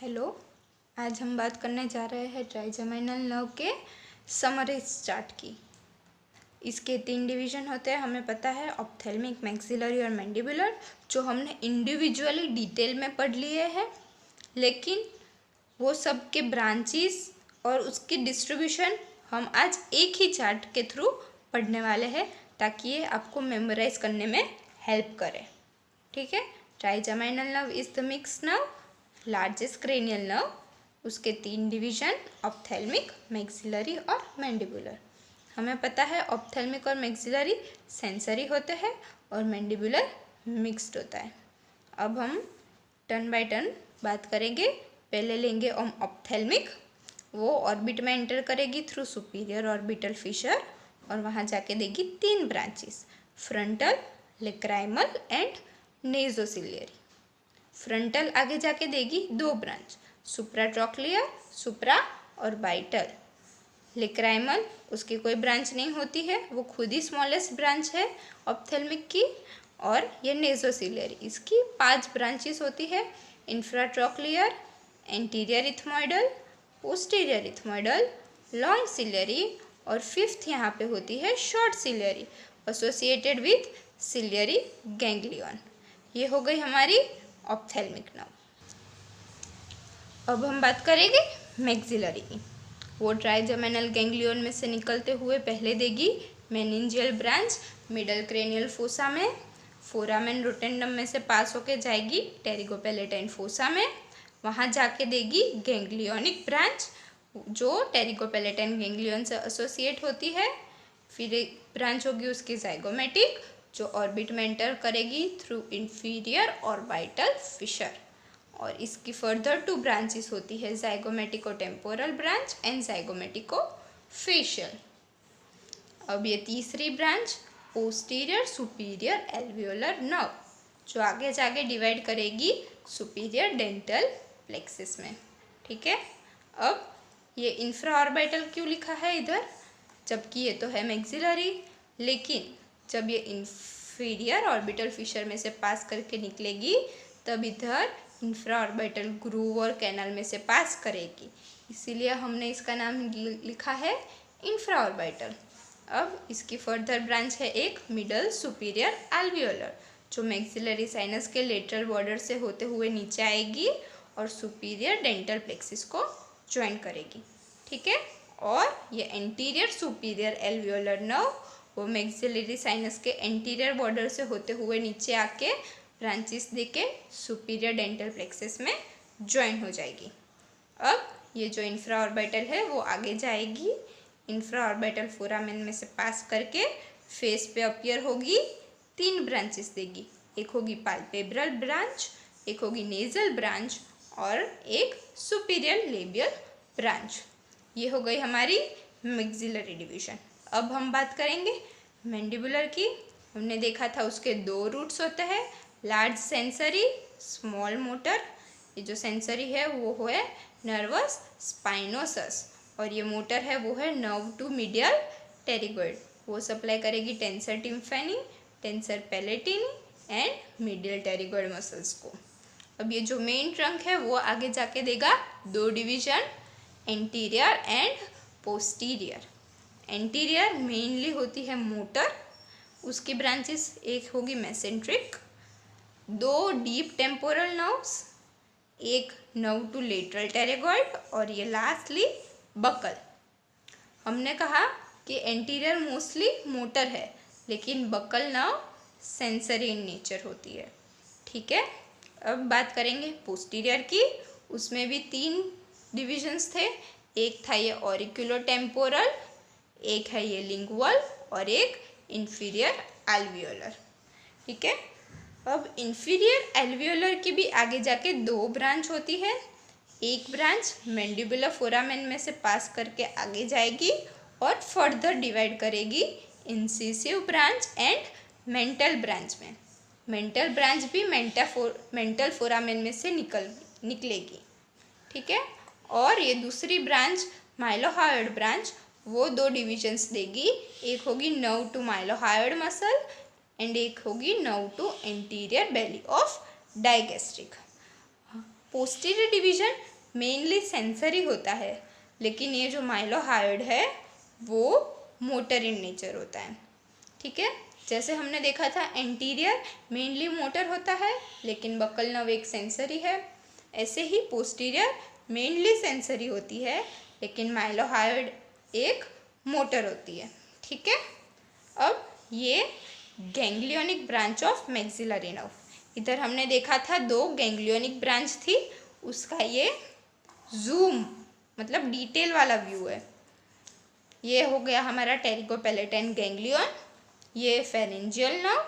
Hello. आज हम बात करने जा रहे हैं ट्राइजेमिनल नर्व के समरी चार्ट की। इसके 3 डिवीज़न होते हैं, हमें पता है, ऑप्थेल्मिक, मैक्सिलरी और मैंडिबुलर, जो हमने इंडिविजुअली डिटेल में पढ़ लिए हैं। लेकिन वो सब के ब्रांचेस और उसकी डिस्ट्रीब्यूशन हम आज एक ही चार्ट के थ्रू पढ़ने वाले हैं, ताकि ये आपको मेमोराइज करने में हेल्प करे। ठीक है। Trigeminal nerve is the mix nerve, largest cranial nerve, उसके 3 डिवीज़न ऑप्थेल्मिक, मैक्सिलरी और मैंडिबुलर। हमें पता है ऑप्थेल्मिक और मैक्सिलरी सेंसरी होते हैं और मैंडिबुलर मिक्स्ड होता है। अब हम टर्न बाय टर्न बात करेंगे। पहले लेंगे हम ऑप्थेल्मिक। वो ऑर्बिट में एंटर करेगी थ्रू सुपीरियर ऑर्बिटल फिशर और वहाँ जाके देगी 3 branches, frontal, lacrimal and nasociliary. Frontal आगे जाके देगी 2 ब्रांच, सुप्राट्रॉक्लियर, सुप्रा और बाइटल। लेक्राइमल उसकी कोई ब्रांच नहीं होती है, वो खुद ही स्मॉलेस्ट ब्रांच है ऑप्थेल्मिक की। और ये नेजोसिलियरी, इसकी 5 ब्रांचेस होती है, infratrochlear, anterior ethmoidal, posterior ethmoidal, long ciliary और 5th यहाँ पे होती है short ciliary associated with ciliary ganglion. ये हो गई हमारी ऑप्थेल्मिक नर्व। अब हम बात करेंगे मैक्सिलरी की। वो ट्राइजेमिनल गैंग्लियन में से निकलते हुए पहले देगी meningeal branch middle cranial fossa में, फोरामेन रोटेंडम में से पास होके जाएगी टेरिगोपैलेटाइन फोसा में, वहाँ जाके देगी गैंग्लियोनिक ब्रांच जो टेरिगोपैलेटाइन गैंग्लियन से एसोसिएट होती है। फिर एक ब्रांच होगी उसकी जाइगोमेटिक, जो ऑर्बिट में एंटर करेगी थ्रू इंफीरियर ऑर्बिटल फिशर। और इसकी फर्दर 2 ब्रांचेस होती है, जाइगोमेटिको टेम्पोरल ब्रांच एंड जाइगोमेटिको फेशियल। अब ये तीसरी branch posterior superior alveolar nerve, जो आगे जाके डिवाइड करेगी सुपीरियर डेंटल प्लेक्सिस में। ठीक है। अब ये इंफ्रा ऑर्बिटल क्यों लिखा है इधर, जबकि ये तो है मैक्सिलरी, लेकिन जब ये इंफीरियर ऑर्बिटल फिशर में से पास करके निकलेगी तब इधर इंफ्रा ऑर्बिटल ग्रूव और कैनल में से पास करेगी, इसीलिए हमने इसका नाम लिखा है इंफ्रा ऑर्बिटल। अब इसकी फर्दर ब्रांच है एक मिडल सुपीरियर एल्वियोलर, जो मैक्सिलरी साइनस के लेटरल बॉर्डर से होते हुए नीचे आएगी और सुपीरियर डेंटल प्लेक्सिस को ज्वाइन करेगी। ठीक है। और ये एंटीरियर सुपीरियर एल्वियोलर नर्व वो मैक्सिलरी साइनस के एंटीरियर बॉर्डर से होते हुए नीचे आके ब्रांचेस देके सुपीरियर डेंटल प्लेक्सिस में ज्वाइन हो जाएगी। अब ये जो इंफ्रा ऑर्बिटल है वो आगे जाएगी, इंफ्रा ऑर्बिटल फोरामेन में से पास करके फेस पे अपीयर होगी, 3 ब्रांचेस देगी, एक होगी पाल्पेब्रल ब्रांच, एक होगी नेजल ब्रांच और एक सुपीरियर लेबियल ब्रांच। ये हो गई हमारी मैक्सिलरी डिवीजन। अब हम बात करेंगे मैंडिबुलर की। हमने देखा था उसके 2 रूट्स होते हैं, लार्ज सेंसरी, स्मॉल मोटर। ये जो सेंसरी है वो है नर्वस स्पाइनोसस और ये मोटर है वो है नर्व टू मीडियल टेरिगोइड। वो सप्लाई करेगी tensor tympani, tensor palatini and medial pterygoid muscles को। अब ये जो मेन ट्रंक है वो आगे जाके देगा 2 division, anterior and posterior. Anterior mainly होती है मोटर, उसकी ब्रांचेस एक होगी मेसेंट्रिक, 2 डीप टेम्पोरल नर्व्स, एक नर्व टू लेटरल टेरिगोइड और ये लास्टली बकल। हमने कहा कि एंटीरियर मोस्टली मोटर है, लेकिन buccal nerve sensory in nature होती है। ठीक है। अब बात करेंगे पोस्टीरियर की। उसमें भी 3 डिविजन्स थे, एक था ये ऑरिकुलो टेम्पोरल, एक है ये लिंगुअल और एक इंफीरियर एल्वियोलर। ठीक है। अब इंफीरियर एल्वियोलर की भी आगे जाके 2 ब्रांच होती है, एक ब्रांच मैंडिबुलर फोरामेन में से पास करके आगे जाएगी और फर्दर डिवाइड करेगी इंसिसिव ब्रांच एंड मेंटल ब्रांच में। मेंटल ब्रांच भी मेंटल फोरामेन में से निकलेगी। ठीक है। और ये दूसरी ब्रांच माइलोहायोइड ब्रांच वो 2 डिविजन्स देगी, एक होगी nerve to mylohyoid muscle and एक होगी nerve to anterior belly of digastric. Posterior division mainly sensory होता है, लेकिन ये जो माइलोहायोइड है वो मोटर इन नेचर होता है। ठीक है, जैसे हमने देखा था एंटीरियर मेनली मोटर होता है लेकिन बक्कल नर्व एक सेंसरी है, ऐसे ही पोस्टीरियर मेनली सेंसरी होती है लेकिन माइलोहायोइड एक मोटर होती है। ठीक है, अब ये ganglionic branch of maxillary nerve, इधर हमने देखा था 2 गैंग्लियोनिक ब्रांच थी, उसका ये जूम मतलब डिटेल वाला व्यू है। ये हो गया हमारा टेरिकोपैलेटाइन गैंग्लियन, ये फेरेंजियल नर्व,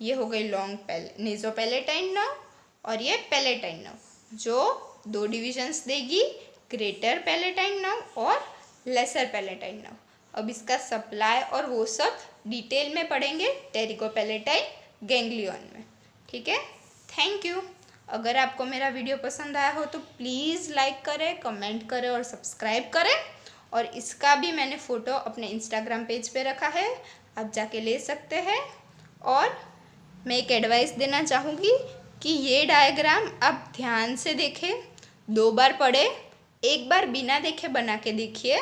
ये हो गई लॉन्ग नेजोपैलेटाइन नर्व और ये पैलेटाइन नर्व, जो 2 डिविजन्स देगी, ग्रेटर पैलेटाइन नर्व और लेसर पैलेटाइन नर्व। अब इसका सप्लाई और वो सब डिटेल में पढ़ेंगे टेरिकोपैलेटाइन गैंग्लियन में। ठीक है, थैंक यू। अगर आपको मेरा वीडियो पसंद आया हो तो प्लीज़ लाइक करें, कमेंट करें और सब्सक्राइब करें। और इसका भी मैंने फ़ोटो अपने इंस्टाग्राम पेज पे रखा है, आप जाके ले सकते हैं। और मैं एक एडवाइस देना चाहूँगी कि ये डायग्राम आप ध्यान से देखें, 2 बार पढ़ें, 1 बार बिना देखे बना के देखिए।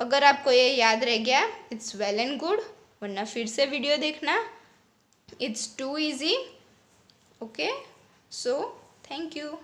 अगर आपको ये याद रह गया इट्स वेल एंड गुड, वरना फिर से वीडियो देखना, it's too easy. Okay, so thank you.